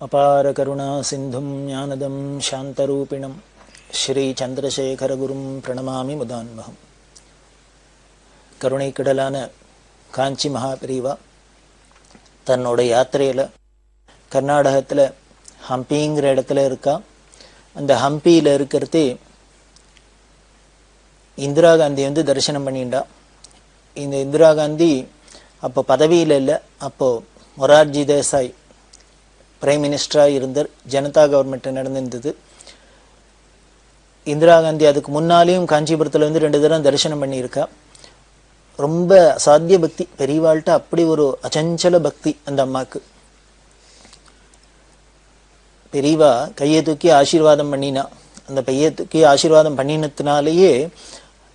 அபார கருணா சிந்தும் ஞானதம் சாந்தரூபிணம் ஸ்ரீ சந்திரசேகரகுரும் பிரணமாமி முதான்மகம். கருணை கடலான காஞ்சி மகாபிரிவா தன்னோட யாத்திரையில் கர்நாடகத்தில் ஹம்பிங்கிற இடத்துல இருக்கா. அந்த ஹம்பியில் இருக்கிறதே இந்திரா காந்தி தரிசனம் பண்ணிண்டா. இந்த இந்திரா காந்தி அப்போ பதவியில் இல்லை, அப்போது மொரார்ஜி தேசாய் பிரைம் மினிஸ்டராக இருந்தார். ஜனதா கவர்மெண்ட் நடந்திருந்தது. இந்திரா காந்தி அதுக்கு முன்னாலேயும் காஞ்சிபுரத்தில் 2 தடவை தரிசனம் பண்ணியிருக்கா. ரொம்ப அசாத்திய பக்தி, பெரியவாள்கிட்ட அப்படி ஒரு அச்சஞ்சல பக்தி அந்த அம்மாவுக்கு. பெரியவா கையை தூக்கி ஆசீர்வாதம் பண்ணினா. அந்த கையை தூக்கி ஆசீர்வாதம் பண்ணினதுனாலேயே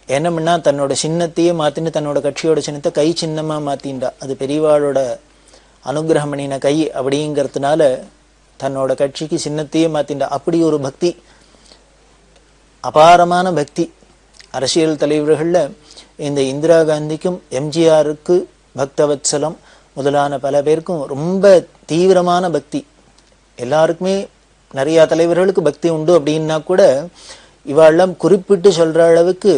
என்ன பண்ணா, தன்னோட சின்னத்தையே மாற்றின்னு தன்னோட கட்சியோட சின்னத்தை கை சின்னமாக மாற்றிண்டா. அது பெரியவாளோட அனுகிரகம் பண்ணின கை அப்படிங்கிறதுனால தன்னோட கட்சிக்கு சின்னத்தையே மாற்றிண்டா. அப்படி ஒரு பக்தி, அபாரமான பக்தி. அரசியல் தலைவர்களில் இந்த இந்திரா காந்திக்கும் எம்ஜிஆருக்கு பக்தவத்சலம் முதலான பல பேருக்கும் ரொம்ப தீவிரமான பக்தி. எல்லாருக்குமே நிறையா தலைவர்களுக்கு பக்தி உண்டு அப்படின்னா கூட இவாளெல்லாம் குறிப்பிட்டு சொல்கிற அளவுக்கு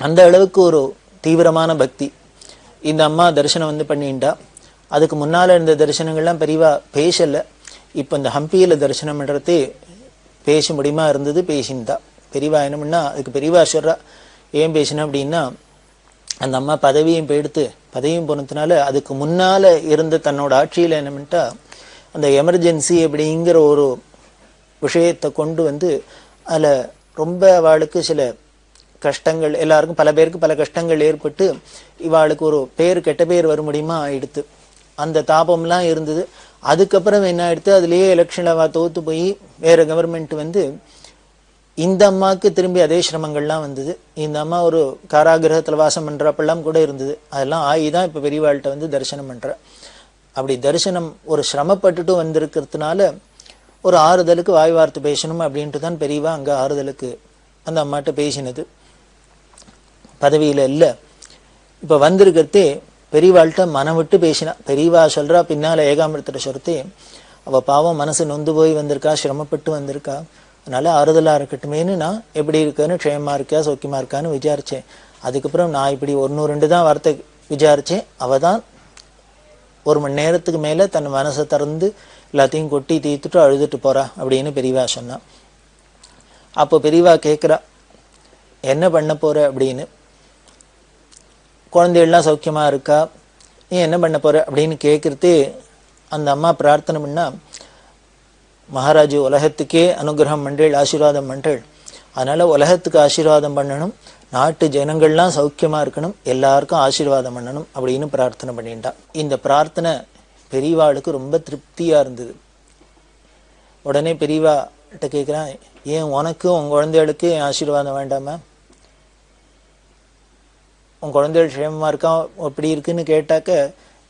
அந்த அளவுக்கு ஒரு தீவிரமான பக்தி இந்த அம்மா தரிசனம் பண்ணிண்டா. அதுக்கு முன்னால் இருந்த தரிசனங்கள்லாம் பெரியவா பேசலை. இப்போ இந்த ஹம்பியில் தரிசனம் பண்ணுறதே பேச முடியுமா இருந்தது, பேசிண்டா. பெரியவா என்ன பண்ணா, அதுக்கு பெரியவா சொல்கிறா ஏன் பேசினா அப்படின்னா, அந்த அம்மா பதவியும் போனதுனால அதுக்கு முன்னால் இருந்த தன்னோட ஆட்சியில் என்ன பண்ணிட்டா, அந்த எமர்ஜென்சி அப்படிங்கிற ஒரு விஷயத்தை கொண்டு அதில் ரொம்ப அவளுக்கு சில கஷ்டங்கள், எல்லாருக்கும் பல பேருக்கு பல கஷ்டங்கள் ஏற்பட்டு இவாளுக்கு ஒரு கெட்ட பேர் வர முடியுமா ஆயிடுத்து. அந்த தாபம்லாம் இருந்தது. அதுக்கப்புறம் என்ன ஆயிடுத்து, அதுலேயே எலெக்ஷனில் தோற்று போய் வேறு கவர்மெண்ட் இந்த அம்மாவுக்கு திரும்பி அதே சிரமங்கள்லாம் வந்தது. இந்த அம்மா ஒரு காராகிரகத்தில் வாசம் பண்ணுறப்பெல்லாம் கூட இருந்தது. அதெல்லாம் ஆகிதான் இப்போ பெரியவாள்கிட்ட தரிசனம் பண்ணுற. அப்படி தரிசனம் ஒரு சிரமப்பட்டுட்டு வந்திருக்கிறதுனால ஒரு ஆறுதலுக்கு வாய் வார்த்தை பேசணும் அப்படின்ட்டு தான் பெரியவா அங்கே ஆறுதலுக்கு அந்த அம்மாட்ட பேசினது. பதவியில் இல்லை, இப்போ வந்திருக்கிறதே பெரியவாள்கிட்ட மனம் விட்டு பேசினா. பெரியவா சொல்கிறா பின்னால் ஏகாமிரத்தில் சொல்கிறதே, அவள் பாவம் மனசு நொந்து போய் வந்திருக்கா, சிரமப்பட்டு வந்திருக்கா, அதனால் ஆறுதலாக இருக்கட்டுமேனு நான் எப்படி இருக்கேன்னு, க்ஷேமாக இருக்கா சௌக்கியமாக இருக்கான்னு விசாரித்தேன். அதுக்கப்புறம் நான் இப்படி 1-2 தான் வார்த்தை விசாரித்தேன். அவள் தான் 1 மணி நேரத்துக்கு மேலே தன் மனசை திறந்து எல்லாத்தையும் கொட்டி தீர்த்துட்டு அழுதுட்டு போகிறா அப்படின்னு பெரியவா சொன்னான். அப்போ பெரியவா கேட்குறா என்ன பண்ண போகிற அப்படின்னு. குழந்தைகள்லாம் சௌக்கியமாக இருக்கா, நீ என்ன பண்ண போகிற அப்படின்னு கேட்குறதே அந்த அம்மா பிரார்த்தனை பண்ணா, மகாராஜு உலகத்துக்கே அனுகிரகம் பண்ணுறேள், ஆசீர்வாதம் பண்ணுறேள், அதனால் உலகத்துக்கு ஆசீர்வாதம் பண்ணணும், நாட்டு ஜனங்கள்லாம் சௌக்கியமாக இருக்கணும், எல்லாருக்கும் ஆசீர்வாதம் பண்ணணும் அப்படின்னு பிரார்த்தனை பண்ணிட்டான். இந்த பிரார்த்தனை பெரியவாளுக்கு ரொம்ப திருப்தியாக இருந்தது. உடனே பெரியவாட்ட கேட்குறான், ஏன் உனக்கும் உன் குழந்தைகளுக்கு என் ஆசீர்வாதம் வேண்டாமா, உன் குழந்தைகள் க்ஷேமமாக இருக்கா எப்படி இருக்குன்னு கேட்டாக்க,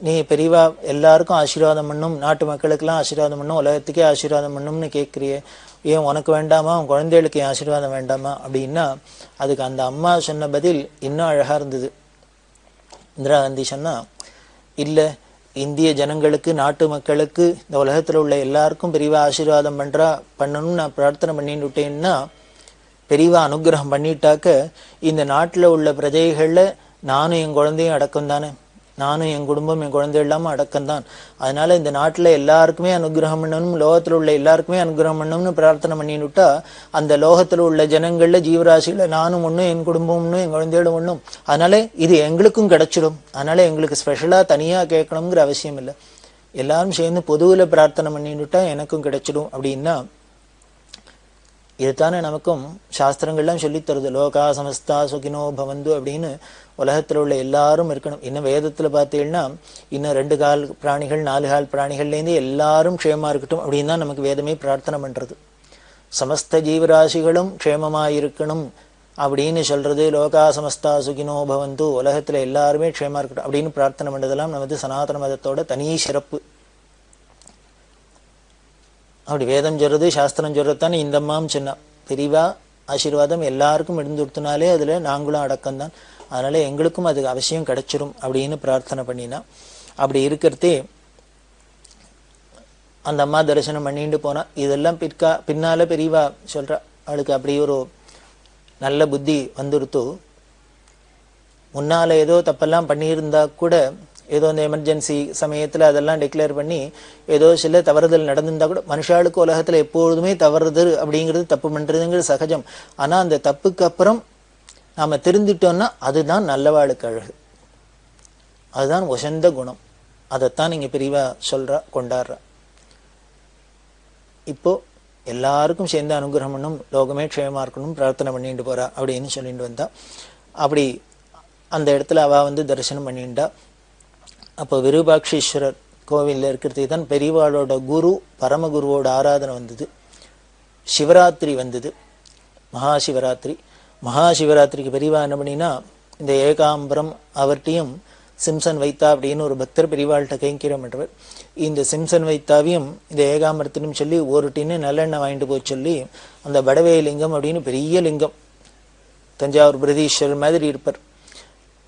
நீ பெரியவா எல்லாருக்கும் ஆசீர்வாதம் பண்ணும், நாட்டு மக்களுக்கெல்லாம் ஆசீர்வாதம் பண்ணும், உலகத்துக்கே ஆசீர்வாதம் பண்ணும்னு கேட்குறியே, ஏன் உனக்கு வேண்டாமா, உன் குழந்தைகளுக்கு என் ஆசீர்வாதம் வேண்டாமா அப்படின்னா, அதுக்கு அந்த அம்மா சொன்ன பதில் இன்னும் அழகாக இருந்தது. இந்திரா காந்தி சொன்னா, இல்லை, இந்திய ஜனங்களுக்கு நாட்டு மக்களுக்கு இந்த உலகத்தில் உள்ள எல்லாருக்கும் பெரியவா ஆசீர்வாதம் பண்ணணும்னு நான் பிரார்த்தனை பண்ணிட்டு விட்டேன்னா, பெரியவா அனுகிரகம் பண்ணிட்டாக்க இந்த நாட்டில் உள்ள பிரஜைகளில் நானும் என் குழந்தையும் அடக்கம் தானே, நானும் என் குடும்பம் என் குழந்தை இல்லாமல் அடக்கம்தான். அதனால இந்த நாட்டில் எல்லாருக்குமே அனுகிரகம் பண்ணணும், லோகத்தில் உள்ள எல்லாருக்குமே அனுகிரகம் பண்ணணும்னு பிரார்த்தனை பண்ணிவிட்டா, அந்த லோகத்தில் உள்ள ஜனங்களில் ஜீவராசியில் நானும் ஒன்றும் என் குடும்பம் ஒன்றும் என் குழந்தையோட ஒன்றும், அதனால இது எங்களுக்கும் கிடைச்சிடும், அதனால எங்களுக்கு ஸ்பெஷலாக தனியாக கேட்கணுங்கிற அவசியம் இல்லை, எல்லாரும் சேர்ந்து பொதுவில் பிரார்த்தனை பண்ணிவிட்டா எனக்கும் கிடைச்சிடும் அப்படின்னா, இதுதானே நமக்கும் சாஸ்திரங்கள்லாம் சொல்லித் தருது. லோகா சமஸ்தா சுகினோ பவந்து அப்படின்னு உலகத்தில் உள்ள எல்லாரும் இருக்கணும். இன்னும் வேதத்தில் பார்த்தீங்கன்னா இன்னும் 2 கால் பிராணிகள் 4 கால் பிராணிகள்லேருந்து எல்லாரும் க்ஷேமாக இருக்கட்டும் அப்படின்னு தான் நமக்கு வேதமே பிரார்த்தனை பண்ணுறது. சமஸ்த ஜீவராசிகளும் க்ஷேமமாக இருக்கணும் அப்படின்னு சொல்கிறது. லோகா சமஸ்தா சுகினோ பவந்து, உலகத்தில் எல்லாருமே க்ஷேமாக இருக்கட்டும் அப்படின்னு பிரார்த்தனை பண்ணுறதெல்லாம் நமது சனாதன மதத்தோட தனி சிறப்பு. அப்படி வேதம் சொல்றது சாஸ்திரம் சொல்றதுதானே இந்த அம்மாவும் சொன்னா, பெரியவா ஆசீர்வாதம் எல்லாருக்கும் இருந்து கொடுத்தனாலே அதில் நாங்களும் அடக்கம்தான், அதனால எங்களுக்கும் அது அவசியம் கிடைச்சிரும் அப்படின்னு பிரார்த்தனை பண்ணினா. அப்படி இருக்கிறதே அந்த அம்மா தரிசனம் பண்ணிட்டு போனா. இதெல்லாம் பின்னால பெரியவா சொல்றா, அவளுக்கு அப்படி ஒரு நல்ல புத்தி வந்துருத்து. முன்னால ஏதோ தப்பெல்லாம் பண்ணியிருந்தா கூட, ஏதோ இந்த எமர்ஜென்சி சமயத்துல அதெல்லாம் டிக்ளேர் பண்ணி ஏதோ சில தவறுதல் நடந்திருந்தா கூட, மனுஷாளுக்கு உலகத்துல எப்பொழுதுமே தவறுதல் அப்படிங்கிறது, தப்பு பண்றதுங்கிறது சகஜம். ஆனா அந்த தப்புக்கு அப்புறம் நாம திருந்திட்டோம்னா அதுதான் நல்லவாளுக்கு அழகு, அதுதான் உசந்த குணம். அதைத்தான் நீங்க பெரியவா சொல்றா, கொண்டாடுறா. இப்போ எல்லாருக்கும் சேர்ந்து அனுகிரகம் பண்ணும், லோகமே க்ஷேமா இருக்கணும் பிரார்த்தனை பண்ணிட்டு போறா அப்படின்னு சொல்லிட்டு வந்தா. அப்படி அந்த இடத்துல அவ தரிசனம் பண்ணிட்டா. அப்போ விருபாட்சீஸ்வரர் கோவில்ல இருக்கிறதுக்கு தான் பெரியவாளோட குரு பரமகுருவோட ஆராதனை வந்தது. சிவராத்திரி வந்தது, மகாசிவராத்திரி. மகாசிவராத்திரிக்கு பெரியவா என்ன பண்ணினா, இந்த ஏகாம்பரம் அவர்கிட்டையும் சிம்சன் வைத்தா அப்படின்னு ஒரு பக்தர் பெரியவாள்கிட்ட கைங்கரியம் பண்றவர். இந்த சிம்சன் வைத்தாவையும் இந்த ஏகாம்பரத்தினும் சொல்லி ஒரு டின்னு நல்லெண்ணெய் வாங்கிட்டு போய் சொல்லி, அந்த வடவே லிங்கம் அப்படின்னு பெரிய லிங்கம், தஞ்சாவூர் பிரதீஸ்வரர் மாதிரி இருப்பார்,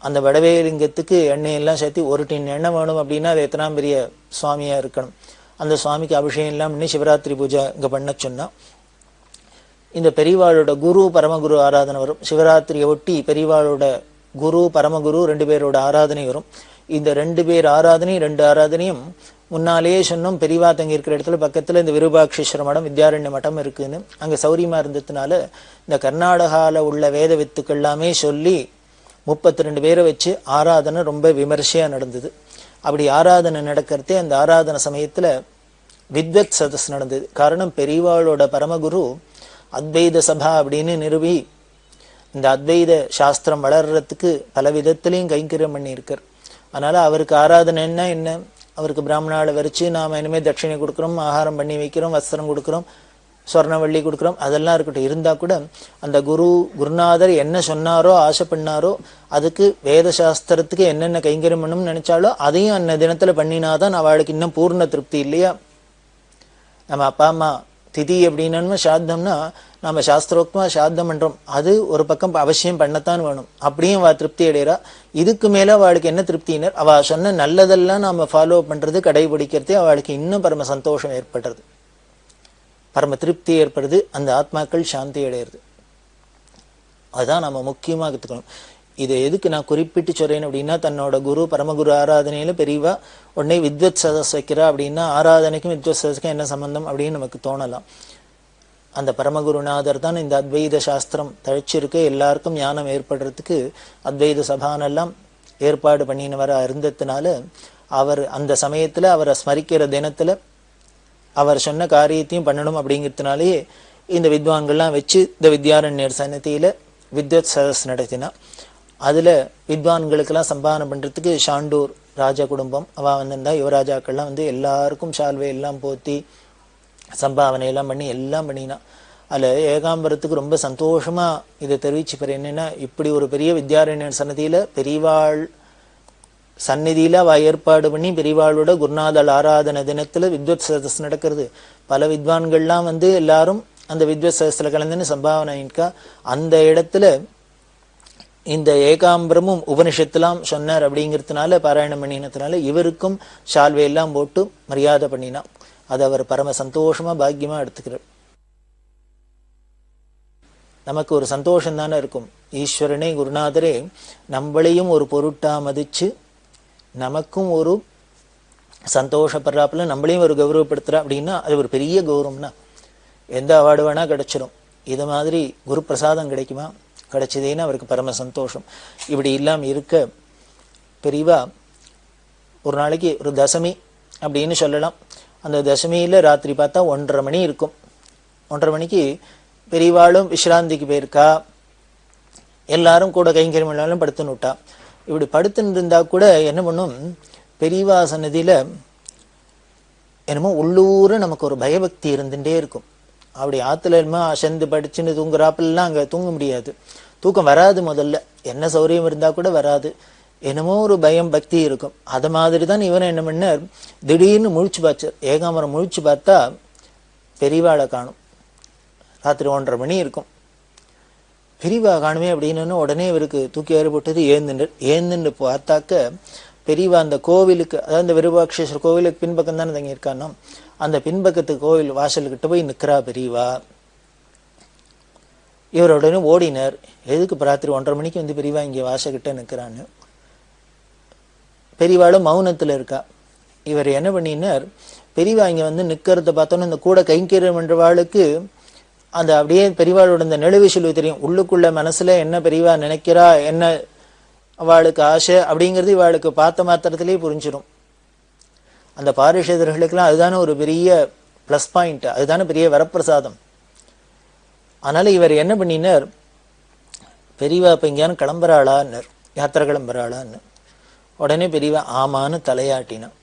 அந்த வடவே லிங்கத்துக்கு எண்ணெய் எல்லாம் சேர்த்து ஒரு டின் எண்ணெய் வேணும் அப்படின்னா அது எத்தனாம் பெரிய சுவாமியா இருக்கணும். அந்த சுவாமிக்கு அபிஷேகம் எல்லாம் பண்ணி சிவராத்திரி பூஜை இங்க பண்ண சொன்னா. இந்த பெரியவாளோட குரு பரமகுரு ஆராதனை வரும். சிவராத்திரியை ஒட்டி பெரியவாளோட குரு பரமகுரு ரெண்டு பேரோட ஆராதனை வரும். இந்த ரெண்டு பேர் ஆராதனை, ரெண்டு ஆராதனையும் முன்னாலேயே சொன்னோம், பெரியவா தங்கி இருக்கிற இடத்துல பக்கத்துல இந்த விருபாட்சீஸ்வர மடம், வித்யாரண்ய மடம் இருக்குன்னு. அங்க சௌரியமா இருந்ததுனால இந்த கர்நாடகால உள்ள வேத வித்துக்கள் எல்லாமே சொல்லி 32 பேரை வச்சு ஆராதனை ரொம்ப விமர்சையா நடந்தது. அப்படி ஆராதனை நடக்கிறதே அந்த ஆராதனை சமயத்துல வித்வத் சதஸ் நடந்தது. காரணம், பெரியவாளோட பரமகுரு அத்வைத சபா அப்படின்னு நிறுவி இந்த அத்வைத சாஸ்திரம் வளர்றதுக்கு பல விதத்திலையும் கைங்கரியம் பண்ணியிருக்கார். அதனால அவருக்கு ஆராதனை என்ன, அவருக்கு பிராமணாவை வரிச்சு நாம இனிமேல் தட்சிணை கொடுக்குறோம், ஆகாரம் பண்ணி வைக்கிறோம், வஸ்திரம் கொடுக்குறோம், சொர்ணவள்ளி கொடுக்குறோம், அதெல்லாம் இருக்கட்டும். இருந்தா கூட அந்த குருநாதர் என்ன சொன்னாரோ, ஆசை பண்ணாரோ, அதுக்கு வேத சாஸ்திரத்துக்கு என்னென்ன கைங்கரியம் பண்ணணும்னு நினைச்சாலோ அதையும் அந்த தினத்துல பண்ணினாதான் அவளுக்கு இன்னும் பூர்ண திருப்தி இல்லையா. நம்ம அப்பா அம்மா திதி அப்படின்னா சாத்தம்னா நம்ம சாஸ்திரோக்தமா சாத்தம் பண்றோம், அது ஒரு பக்கம் அவசியம் பண்ணத்தான் வேணும். அப்படியும் அவ திருப்தி அடைகிறா. இதுக்கு மேல அவளுக்கு என்ன திருப்தினர், அவ சொன்ன நல்லதெல்லாம் நாம ஃபாலோ பண்றது, கடைபிடிக்கிறதே அவளுக்கு இன்னும் பரம சந்தோஷம் ஏற்படுறது, பரம திருப்தி ஏற்படுது, அந்த ஆத்மாக்கள் சாந்தி அடையிறது. அதுதான் நம்ம முக்கியமாக கற்றுக்கணும். இதை எதுக்கு நான் குறிப்பிட்டு சொல்றேன் அப்படின்னா, தன்னோட குரு பரமகுரு ஆராதனையில பெரியவா உடனே வித்வத் சதஸ் வைக்கிறா அப்படின்னா, ஆராதனைக்கும் வித்வத் சதஸ்க்கும் என்ன சம்பந்தம் அப்படின்னு நமக்கு தோணலாம். அந்த பரமகுருநாதர் தான் இந்த அத்வைத சாஸ்திரம் தழிச்சிருக்கு, எல்லாருக்கும் ஞானம் ஏற்படுறதுக்கு அத்வைத சபானெல்லாம் ஏற்பாடு பண்ணினவரா இருந்ததுனால, அவர் அந்த சமயத்துல அவரை ஸ்மரிக்கிற தினத்துல அவர் சொன்ன காரியத்தையும் பண்ணணும் அப்படிங்கிறதுனாலேயே இந்த வித்வான்கள்லாம் வச்சு இந்த வித்யாரண்யர் சன்னதியில வித்வத் சதஸ் நடத்தினா. அதுல வித்வான்களுக்கெல்லாம் சம்பாதனை பண்றதுக்கு ஷாண்டூர் ராஜா குடும்பம் அவ வந்திருந்தா. யுவராஜாக்கள்லாம் எல்லாருக்கும் சால்வை எல்லாம் போத்தி சம்பாவனை எல்லாம் பண்ணி எல்லாம் பண்ணினா. அதுல ஏகாம்பரத்துக்கு ரொம்ப சந்தோஷமா இதை தெரிவிச்சுப்பார். என்னன்னா, இப்படி ஒரு பெரிய வித்யாரண்யர் சன்னதியில பெரியவாள் சந்நிதியில அவ ஏற்பாடு பண்ணி பெரியவாளோட குருநாதல் ஆராதனை தினத்துல வித்வத் சதஸ் நடக்கிறது. பல வித்வான்கள்லாம் எல்லாரும் அந்த வித்வத் சதஸ்ல கலந்துன்னு சம்பாவனைக்கா. அந்த இடத்துல இந்த ஏகாம்பரமும் உபனிஷத்துலாம் சொன்னார் அப்படிங்கிறதுனால, பாராயணம் பண்ணினதுனால இவருக்கும் ஷால்வை எல்லாம் போட்டு மரியாதை பண்ணினா. அது அவர் பரம சந்தோஷமா பாக்கியமா எடுத்துக்கிறார். நமக்கு ஒரு சந்தோஷம் தானே இருக்கும். ஈஸ்வரனே குருநாதரே நம்மளையும் ஒரு பொருட்டா மதிச்சு நமக்கும் ஒரு சந்தோஷப்படுறாப்புல நம்மளையும் ஒரு கௌரவப்படுத்துறா அப்படின்னா அது ஒரு பெரிய கௌரவம்னா. எந்த அவார்டு வேணா கிடைச்சிடும். இது மாதிரி குரு பிரசாதம் கிடைக்குமா? கிடைச்சதேன்னு அவருக்கு பரம சந்தோஷம். இப்படி இல்லாம இருக்க பெரியவா ஒரு நாளைக்கு ஒரு தசமி அப்படின்னு சொல்லலாம். அந்த தசமியில ராத்திரி பார்த்தா 1:30 மணி இருக்கும். 1:30 மணிக்கு பெரியவாளும் விஸ்ராந்திக்கு போயிருக்கா. எல்லாரும் கூட கைங்கரியம் இல்லாலும் படுத்துன்னு விட்டா. இப்படி படுத்துன்னு இருந்தா கூட என்ன பண்ணும், பெரியவா சன்னதியில என்னமோ உள்ளூர நமக்கு ஒரு பயபக்தி இருந்துட்டே இருக்கும். அப்படி ஆத்துல என்னமோ அசந்து படிச்சுன்னு தூங்குறாப்பெல்லாம் அங்க தூங்க முடியாது, தூக்கம் வராது. முதல்ல என்ன சௌரியம் இருந்தா கூட வராது, என்னமோ ஒரு பயம் பக்தி இருக்கும். அது மாதிரிதான் இவன் என்ன பண்ணார், திடீர்னு முழிச்சு பார்த்தார். ஏகாம்பரம் முழிச்சு பார்த்தா பெரியவாளை காணும். ராத்திரி 1:30 மணி இருக்கும். பெரியவா காணுமே அப்படின்னு உடனே இவருக்கு தூக்கி ஏறி போட்டது. ஏந்துண்டு பார்த்தாக்க பெரியவா அந்த கோவிலுக்கு, அதாவது இந்த விருபாட்சேஸ்வரர் கோவிலுக்கு பின்பக்கம் தானே தங்கியிருக்கானோ, அந்த பின்பக்கத்து கோவில் வாசல்கிட்ட போய் நிற்கிறா பெரியவா. இவர் உடனே ஓடினார். எதுக்கு ராத்திரி 1:30 மணிக்கு வந்து பெரியவா இங்கே வாசக்கிட்ட நிற்கிறான்னு. பெரியவாளும் மௌனத்தில் இருக்கா. இவர் என்ன பண்ணினார், பெரியவா இங்கே வந்து நிற்கிறத பார்த்தோன்னு இந்த கூட கைங்கரியம் என்றவாளுக்கு அந்த அப்படியே பெரியவாளோட இந்த நெழுவி சொல்லுவது தெரியும். உள்ளுக்குள்ள மனசுல என்ன பெரியவா நினைக்கிறா, என்ன அவளுக்கு ஆசை அப்படிங்கிறது இவாளுக்கு பார்த்த மாத்திரத்திலேயே புரிஞ்சிடும். அந்த பாரிஷதர்களுக்கெல்லாம் அதுதானே ஒரு பெரிய ப்ளஸ் பாயிண்ட், அதுதானே பெரிய வரப்பிரசாதம். அதனால இவர் என்ன பண்ணினார், பெரியவா இப்போ எங்கேயானு கிளம்புறாளான்னார், யாத்திரை கிளம்புறாளான்னு. உடனே பெரியவா ஆமான்னு தலையாட்டினான்.